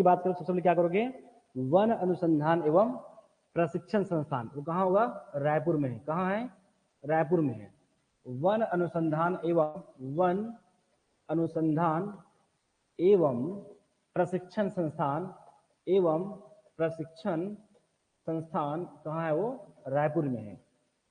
बात करो सबसे पहले क्या करोगे, वन अनुसंधान एवं प्रशिक्षण संस्थान, वो कहाँ होगा, रायपुर में है। कहाँ है, रायपुर में है। वन अनुसंधान एवं प्रशिक्षण संस्थान कहाँ है, वो रायपुर में है।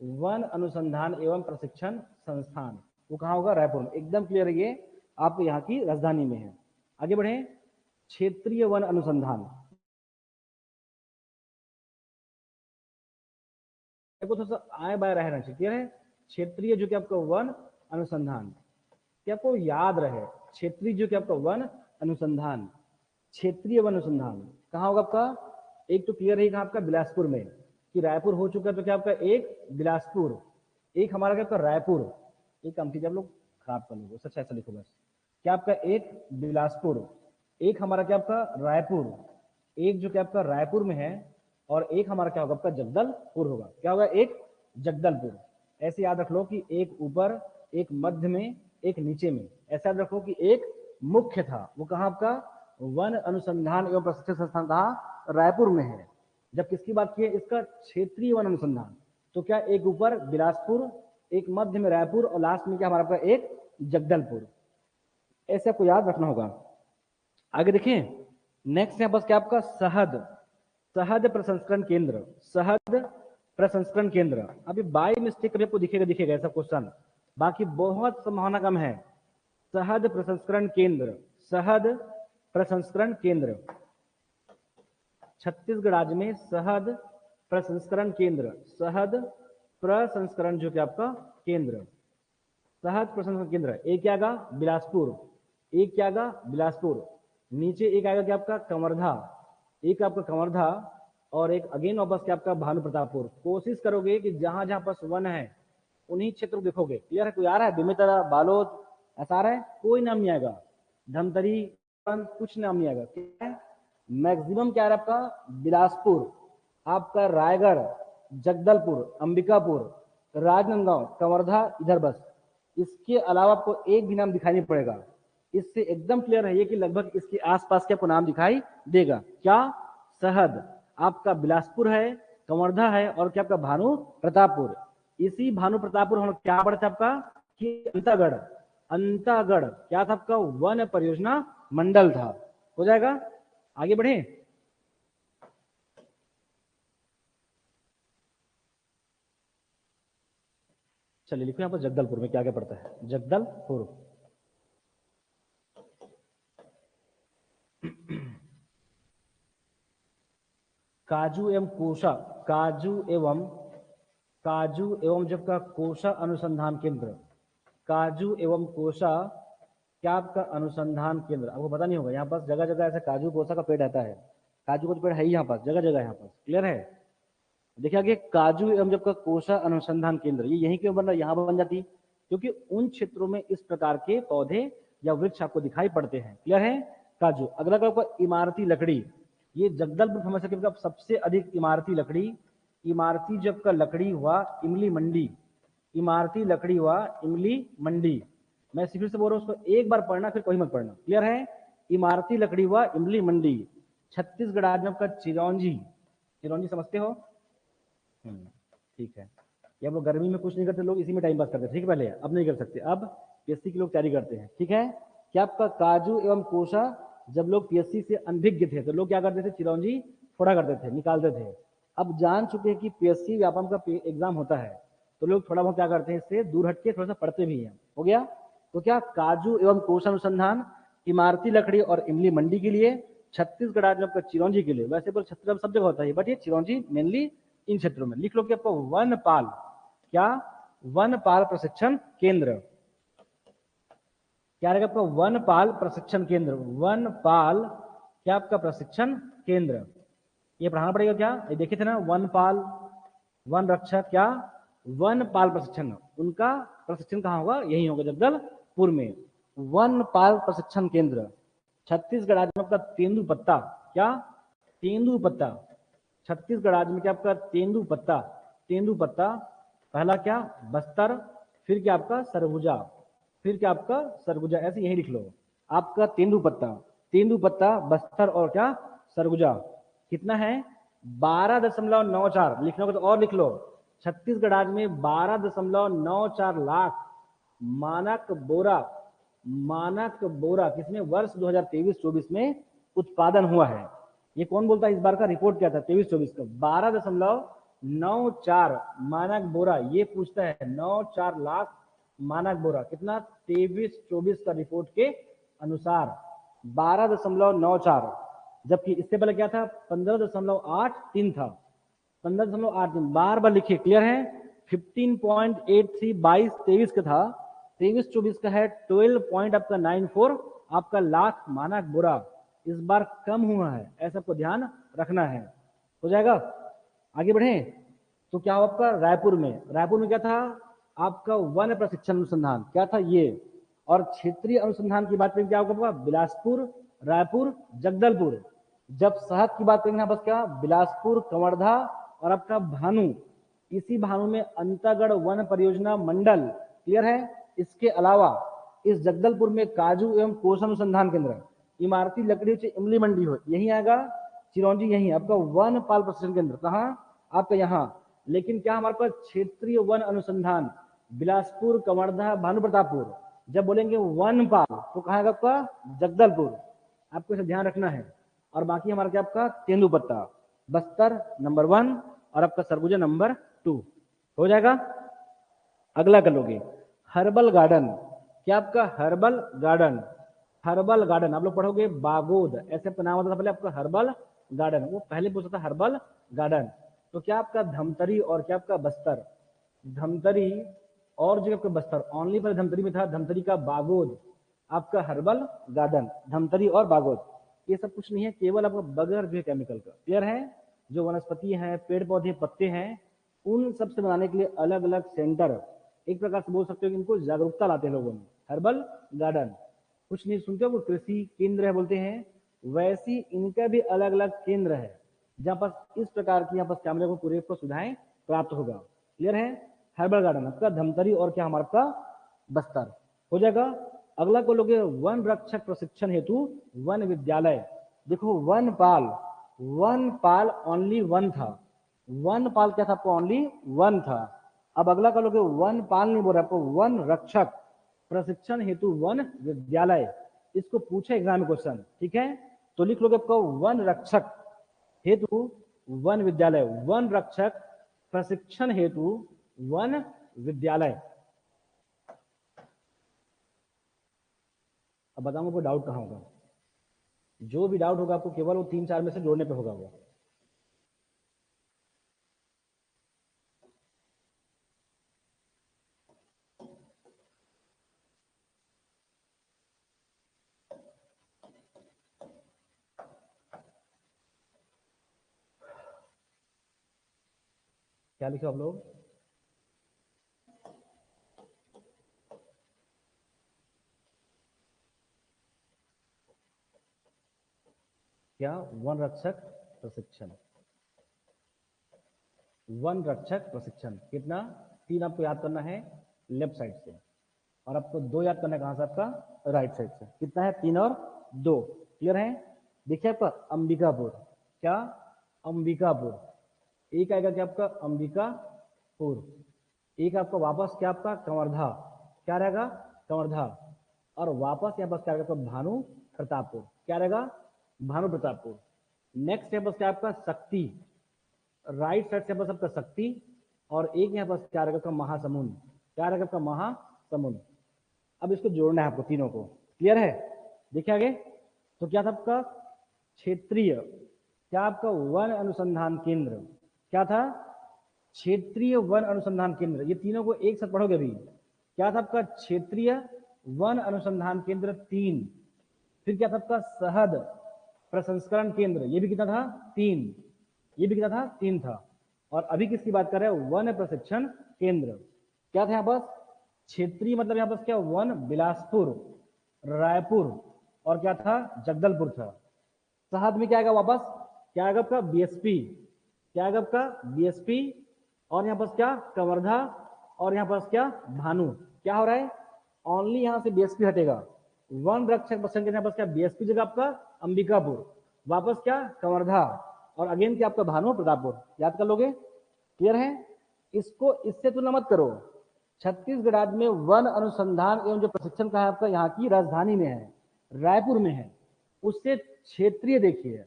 वन अनुसंधान एवं प्रशिक्षण संस्थान वो कहाँ होगा, रायपुर में। एकदम क्लियर है, ये आप यहाँ की राजधानी में है। आगे बढ़े, क्षेत्रीय वन अनुसंधान, थोड़ा सा आए बाय रहना चाहिए, क्लियर है। क्षेत्रीय जो कि आपका वन अनुसंधान, क्या आपको याद रहे, क्षेत्रीय जो कि आपका वन अनुसंधान, क्षेत्रीय वन अनुसंधान कहाँ होगा आपका, एक तो क्लियर है कहाँ आपका, बिलासपुर में, कि रायपुर हो चुका है तो क्या आपका एक बिलासपुर, एक हमारा क्या आपका रायपुर, एक काम कीजिए आप लोग खराब कर लोगे, सच ऐसा लिखो बस, क्या आपका एक बिलासपुर, एक हमारा क्या आपका रायपुर, एक जो क्या आपका रायपुर में है, और एक हमारा क्या होगा आपका जगदलपुर होगा। क्या होगा, एक जगदलपुर। ऐसे याद रख लो कि एक ऊपर, एक मध्य में, एक नीचे में। ऐसा याद रखो कि एक मुख्य था, वो कहाँ आपका वन अनुसंधान एवं प्रशिक्षण संस्थान कहाँ, रायपुर में है। जब किसकी बात की है, इसका क्षेत्रीय वन अनुसंधान, तो क्या एक ऊपर बिलासपुर, एक मध्य में रायपुर, और लास्ट में क्या हमारा आपका एक जगदलपुर। ऐसे आपको याद रखना होगा। आगे देखिए, नेक्स्ट यहाँ पास क्या आपका शहद प्रसंस्करण केंद्र, शहद प्रसंस्करण केंद्र। अभी बाय मिस्टेक कभी आपको दिखेगा ऐसा क्वेश्चन, बाकी बहुत संभावना कम है। शहद प्रसंस्करण केंद्र, छत्तीसगढ़ राज्य में शहद प्रसंस्करण केंद्र, शहद प्रसंस्करण जो कि आपका केंद्र, शहद प्रसंस्करण केंद्र, एक क्या आएगा बिलासपुर, एक क्या आएगा बिलासपुर, नीचे एक आएगा क्या आपका कंवर्धा, एक आपका कंवर्धा, और एक अगेन वापस क्या आपका भानु प्रतापपुर। कोशिश करोगे कि जहां जहां पास वन है उन्हीं क्षेत्र को देखोगे। क्लियर है, कोई आ रहा है बेमेतरा, बालोद, ऐसा आ रहा है, कोई नाम नहीं आएगा, धमतरी, कुछ नाम नहीं आएगा। क्या है, मैक्सिमम क्या है आपका बिलासपुर, आपका रायगढ़, जगदलपुर, अंबिकापुर, राजनांदगांव, कवर्धा, इधर बस। इसके अलावा आपको एक भी नाम दिखाई नहीं पड़ेगा। इससे एकदम क्लियर है ये कि लगभग इसके आसपास के आपको नाम दिखाई देगा। क्या, शहद आपका बिलासपुर है, कवर्धा है, और क्या आपका भानु प्रतापपुर। इसी भानु प्रतापपुर हम क्या पढ़ते आपका कि अंतागढ़ क्या था आपका, वन परियोजना मंडल था। हो जाएगा, आगे बढ़े। चलिए लिखो यहाँ पर जगदलपुर में क्या क्या पड़ता है, जगदलपुर। काजू एवं कोशा, काजू एवं जब का कोशा अनुसंधान केंद्र, काजू एवं कोशा क्या आपका अनुसंधान केंद्र। आपको पता नहीं होगा, यहाँ पास जगह जगह ऐसा काजू कोशा का पेड़ रहता है, काजू का तो पेड़ है ही यहाँ पास, जगह जगह यहाँ पास। क्लियर है, देखिए आगे काजू एवं जब का कोशा अनुसंधान केंद्र, ये यहीं क्यों बन रहा है, यहाँ बन जाती, क्योंकि उन क्षेत्रों में इस प्रकार के पौधे या वृक्ष आपको दिखाई पड़ते हैं। क्लियर है, काजू। अगला आपका इमारती लकड़ी, ये जगदलपुर समझ सके सबसे अधिक इमारती लकड़ी, इमारती जब का लकड़ी हुआ इमली मंडी, इमारती लकड़ी हुआ इमली मंडी। मैं फिर से बोल रहा हूँ, उसको एक बार पढ़ना फिर कहीं मत पढ़ना। क्लियर है, इमारती लकड़ी हुआ इमली मंडी, छत्तीसगढ़ राज्य में आपका चिरौंजी, चिरौंजी समझते हो, ठीक है। ये हम लोग गर्मी में कुछ नहीं करते, लोग इसी में टाइम पास करते हैं, ठीक है। पहले अब नहीं कर सकते, अब पीएससी के लोग तैयारी करते हैं, ठीक है। क्या आपका काजू एवं कोशा, जब लोग पीएससी से अनभिज्ञ थे तो लोग क्या करते थे, चिरौंजी फोड़ा करते थे, निकालते थे। अब जान चुके हैं कि पीएससी व्यापम का एग्जाम होता है, तो लोग थोड़ा बहुत क्या करते हैं, इससे दूर हटके थोड़ा सा पढ़ते भी हैं। हो गया, तो क्या काजू एवं कोशा अनुसंधान, इमारती लकड़ी और इमली मंडी के लिए, छत्तीसगढ़ राज्य में आपका चिरौंजी के लिए। वैसे पर छत्तीसगढ़ सब जगह होता है, बट ये चिरौंजी मेनली इन क्षेत्रों में। लिख लो कि आपको वनपाल, क्या वनपाल प्रशिक्षण केंद्र, क्या रहेगा आपका वनपाल प्रशिक्षण केंद्र, वनपाल क्या आपका प्रशिक्षण केंद्र। ये पढ़ाना पड़ेगा क्या, ये देखे थे ना, वनपाल, वन रक्षक, क्या वनपाल प्रशिक्षण, उनका प्रशिक्षण कहाँ होगा, यही होगा जगदलपुर में। वनपाल प्रशिक्षण केंद्र, छत्तीसगढ़ राज्य में आपका तेंदुपत्ता, क्या तेंदुपत्ता, छत्तीसगढ़ राज्य में क्या आपका तेंदुपत्ता, तेंदुपत्ता पहला क्या बस्तर, फिर क्या आपका सरगुजा, फिर क्या आपका सरगुजा, ऐसे यही लिख लो आपका तेंदुपत्ता। तेंदुपत्ता, बस्तर और क्या सरगुजा। कितना है 12.94, लिखना होगा तो और लिख लो। छत्तीसगढ़ राज्य में 12.94 लाख मानक बोरा किसमें वर्ष 2023-24 में उत्पादन हुआ है। ये कौन बोलता है, इस बार का रिपोर्ट क्या था 23-24 का 12.94 मानक बोरा, ये पूछता है 94 लाख मानक बोरा। कितना 23-24 का रिपोर्ट के अनुसार 12.94, जबकि इससे पहले क्या था 15.83 था। 15.83 बार बार लिखिए, क्लियर है। 15.83 22-23 का था, 23-24 का है 12 पॉइंट आपका 94 आपका लाख मानक बोरा। इस बार कम हुआ है, ऐसा आपको ध्यान रखना है। हो जाएगा, आगे बढ़े। तो क्या हुआ आपका रायपुर में क्या था आपका वन प्रशिक्षण अनुसंधान, क्या था ये। और क्षेत्रीय अनुसंधान की बात करें क्या होगा बिलासपुर, रायपुर, जगदलपुर। जब शहद की बात करेंगे बस क्या बिलासपुर, कवर्धा और आपका भानु। इसी भानु में अंतागढ़ वन परियोजना मंडल, क्लियर है। इसके अलावा इस जगदलपुर में काजू एवं कोष अनुसंधान केंद्र, इमारती लकड़ी से इमली मंडी हो यही आएगा, चिरौंजी यही आपका वन पाल प्रशिक्षण केंद्र कहाँ आपका यहाँ। लेकिन क्या हमारे पास क्षेत्रीय वन अनुसंधान बिलासपुर, कवर्धा, भानु प्रतापपुर। जब बोलेंगे वन पाल तो कहाँ है आपका जगदलपुर, आपको इसे ध्यान रखना है। और बाकी हमारा क्या आपका तेंदुपत्ता, बस्तर नंबर 1 और आपका सरगुजा नंबर 2 हो जाएगा। अगला कर लोगे हर्बल गार्डन, क्या आपका हर्बल गार्डन आप लोग पढ़ोगे बागोद, ऐसे नाम होता था पहले आपका हर्बल गार्डन, वो पहले पूछता था हर्बल गार्डन। तो क्या आपका धमतरी और क्या आपका बस्तर, धमतरी और जो आपका बस्तर, ओनली पर धमतरी में था, धमतरी का बागोद आपका हर्बल गार्डन, धमतरी और बागोद। ये सब कुछ नहीं है, केवल आपका बगैर जो है केमिकल का, क्लियर है। जो वनस्पति है, पेड़ पौधे, पत्ते हैं, उन सब से बनाने के लिए अलग अलग सेंटर, एक प्रकार से बोल सकते हो कि इनको जागरूकता लाते हैं लोगों में। हर्बल गार्डन कुछ नहीं सुनते हो, वो कृषि केंद्र है बोलते हैं, वैसी इनका भी अलग अलग केंद्र है जहाँ पर इस प्रकार की यहाँ पर कैमरे को पूरे को सुविधाएं प्राप्त होगा, क्लियर है। हर्बल गार्डन आपका धमतरी और क्या हमारा का बस्तर हो जाएगा। अगला को लोगे वन रक्षक प्रशिक्षण हेतु वन विद्यालय। देखो वन पाल ओनली वन था, वन पाल क्या था आपको ओनली वन था। अब अगला का लोगे वन पाल नहीं बोल रहा आपको, वन रक्षक प्रशिक्षण हेतु वन विद्यालय। इसको पूछे एग्जाम में क्वेश्चन, ठीक है। तो लिख लोगे आपको वन रक्षक हेतु वन विद्यालय, वन रक्षक प्रशिक्षण हेतु वन विद्यालय। अब बताऊंगा कोई डाउट कहाँ होगा, जो भी डाउट होगा आपको केवल वो 3-4 में से जोड़ने पे होगा वो। क्या लिखे आप लोग, क्या वन रक्षक प्रशिक्षण, वन रक्षक प्रशिक्षण कितना 3 आपको याद करना है लेफ्ट साइड से, और आपको 2 याद करना है कहां से आपका राइट साइड से। कितना है 3 और 2, क्लियर है। देखिए आपका अंबिकापुर, क्या अंबिकापुर, एक आएगा क्या आपका अंबिकापुर, एक आपका वापस क्या आपका कंवर्धा, क्या रहेगा कंवर्धा, और वापस यहाँ पास क्या रहेगा भानु प्रतापपुर, क्या रहेगा भानु प्रतापपुर। नेक्स्ट यहाँ पास क्या आपका शक्ति, राइट साइड से बस आपका शक्ति, और एक यहाँ पास क्या रहेगा महासमुंद, क्या रहेगा आपका महासमुंद। अब इसको जोड़ना है आपको तीनों को, क्लियर है। देखिए आगे, तो क्या था आपका क्षेत्रीय, क्या आपका वन अनुसंधान केंद्र, क्या था क्षेत्रीय वन अनुसंधान केंद्र, ये तीनों को एक साथ पढ़ोगे अभी। क्या था आपका क्षेत्रीय वन अनुसंधान केंद्र 3, फिर क्या था आपका शहद प्रसंस्करण केंद्र, ये भी कितना था 3, ये भी कितना था 3 था। और अभी किसकी बात कर रहे हैं वन प्रशिक्षण केंद्र, क्या था यहाँ पर क्षेत्रीय मतलब यहाँ पर क्या वन बिलासपुर, रायपुर और क्या था जगदलपुर था। शहद में क्या आएगा वापस, क्या आएगा आपका बीएसपी, क्या आएगा आपका बीएसपी, और यहाँ पास क्या कवर्धा, और यहाँ पास क्या भानु। क्या हो रहा है ओनली यहाँ से बीएसपी हटेगा, वन रक्षक प्रशिक्षण के यहाँ पास क्या बीएसपी जगह आपका अंबिकापुर, वापस क्या कवर्धा, और अगेन क्या आपका भानु प्रतापपुर, याद कर लोगे, क्लियर है। इसको इससे तुलना मत करो। छत्तीसगढ़ राज्य में वन अनुसंधान एवं जो प्रशिक्षण का है आपका यहाँ की राजधानी में है, रायपुर में है, उससे क्षेत्रीय देखिए,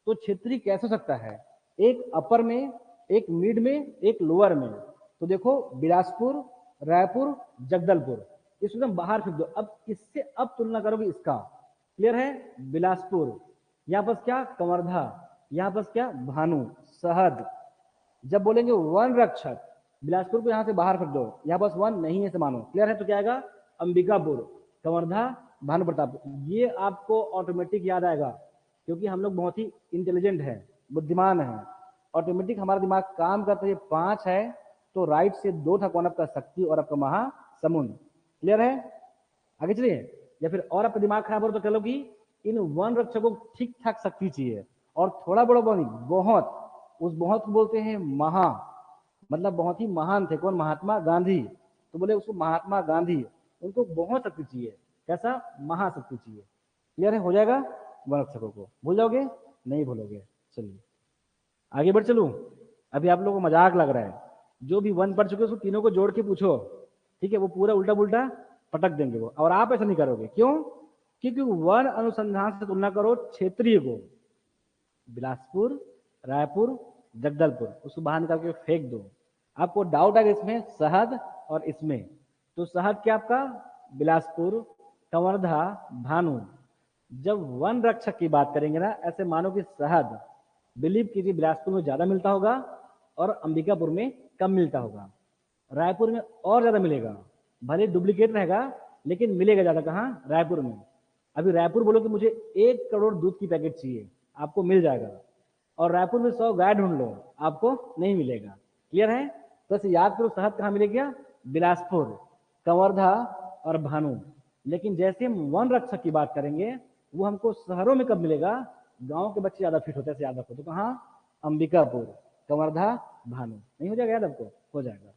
तो क्षेत्रीय कैसे हो सकता है, एक अपर में, एक मिड में, एक लोअर में। तो देखो बिलासपुर, रायपुर, जगदलपुर, इसको एकदम बाहर फेंक दो। अब इससे अब तुलना करोगे इसका, क्लियर है, बिलासपुर, यहाँ पर क्या कवर्धा, यहाँ पर क्या भानु, सहद। जब बोलेंगे वन रक्षक, बिलासपुर को यहाँ से बाहर फेंक दो, यहाँ बस वन नहीं है से मानो, क्लियर है। तो क्या आएगा अंबिकापुर, कवर्धा, भानु प्रताप। ये आपको ऑटोमेटिक याद आएगा क्योंकि हम लोग बहुत ही इंटेलिजेंट है, बुद्धिमान है, ऑटोमेटिक हमारा दिमाग काम करता है। 5 है तो राइट से 2 था, कौन आपका शक्ति और आपका महासमुंद, क्लियर है। आगे चलिए, या फिर और आपका दिमाग खराब हो तो कह लो कि इन वन रक्षकों को ठीक ठाक शक्ति चाहिए और थोड़ा बड़ा बहुत, उस बहुत को बोलते हैं महा, मतलब बहुत ही महान थे, कौन, महात्मा गांधी। तो बोले उसको महात्मा गांधी, उनको बहुत शक्ति चाहिए, कैसा, महाशक्ति चाहिए, क्लियर है, हो जाएगा। वन रक्षकों को भूल जाओगे, नहीं भूलोगे। चलिए आगे बढ़ चलूं। अभी आप लोगों को मजाक लग रहा है, जो भी वन पढ़ चुके उसको तीनों को जोड़ के पूछो, ठीक है, वो पूरा उल्टा पुल्टा पटक देंगे वो, और आप ऐसा नहीं करोगे। क्यों? क्योंकि वन अनुसंधान से तुलना करो क्षेत्रीय को, बिलासपुर, रायपुर, जगदलपुर, उसको बाहर निकाल के फेंक दो। आपको डाउट आएगा इसमें शहद और इसमें, तो शहद क्या आपका बिलासपुर, कवर्धा, भानु। जब वन रक्षक की बात करेंगे ना, ऐसे मानो कि शहद बिलीव कीजिए बिलासपुर में ज्यादा मिलता होगा और अंबिकापुर में कम मिलता होगा, रायपुर में और ज्यादा मिलेगा, भले डुप्लीकेट रहेगा लेकिन मिलेगा ज्यादा। कहाँ? रायपुर में। अभी रायपुर बोलो कि मुझे 1 करोड़ दूध की पैकेट चाहिए, आपको मिल जाएगा, और रायपुर में 100 गाय ढूंढ लो, आपको नहीं मिलेगा, क्लियर है। तो ऐसे याद करो, शहद कहाँ मिलेगा? बिलासपुर, कवर्धा और भानु। लेकिन जैसे हम वन रक्षक की बात करेंगे, वो हमको शहरों में कब मिलेगा? गांव के बच्चे ज्यादा फिट होते हैं, याद रखो। तो कहाँ? अंबिकापुर, कवर्धा, भानु। नहीं हो जाएगा याद आपको? हो जाएगा।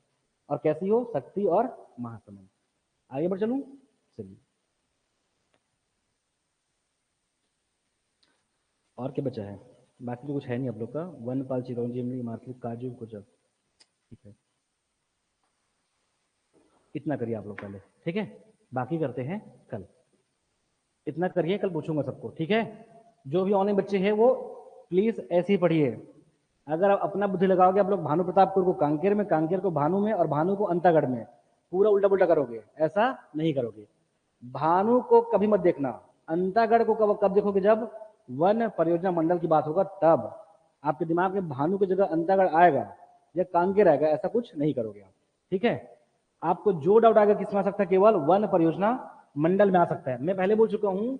और कैसी हो? शक्ति और महासमुंद। आगे बढ़ चलूं, चलिए और क्या बचा है? बाकी तो कुछ है नहीं आप लोग का। वनपाल, चिरौंजी, इमली, मार्केट, काजू, कुछ अब ठीक है, इतना करिए आप लोग पहले, ठीक है, बाकी करते हैं कल। इतना करिए, कल पूछूंगा सबको, ठीक है। जो भी ऑनलाइन बच्चे हैं वो प्लीज ऐसे ही पढ़िए। अगर आप अपना बुद्धि लगाओगे, आप लोग भानु प्रतापपुर को कांकेर में, कांकेर को भानु में, और भानु को अंतागढ़ में, पूरा उल्टा पुल्टा करोगे, ऐसा नहीं करोगे। भानु को कभी मत देखना, अंतागढ़ को कब देखोगे? जब वन परियोजना मंडल की बात होगा तब आपके दिमाग में भानु की जगह अंतागढ़ आएगा या कांकेर आएगा, ऐसा कुछ नहीं करोगे आप, ठीक है। आपको जो डाउट आएगा किसमें आ सकता है? केवल वन परियोजना मंडल में आ सकता है। मैं पहले बोल चुका हूं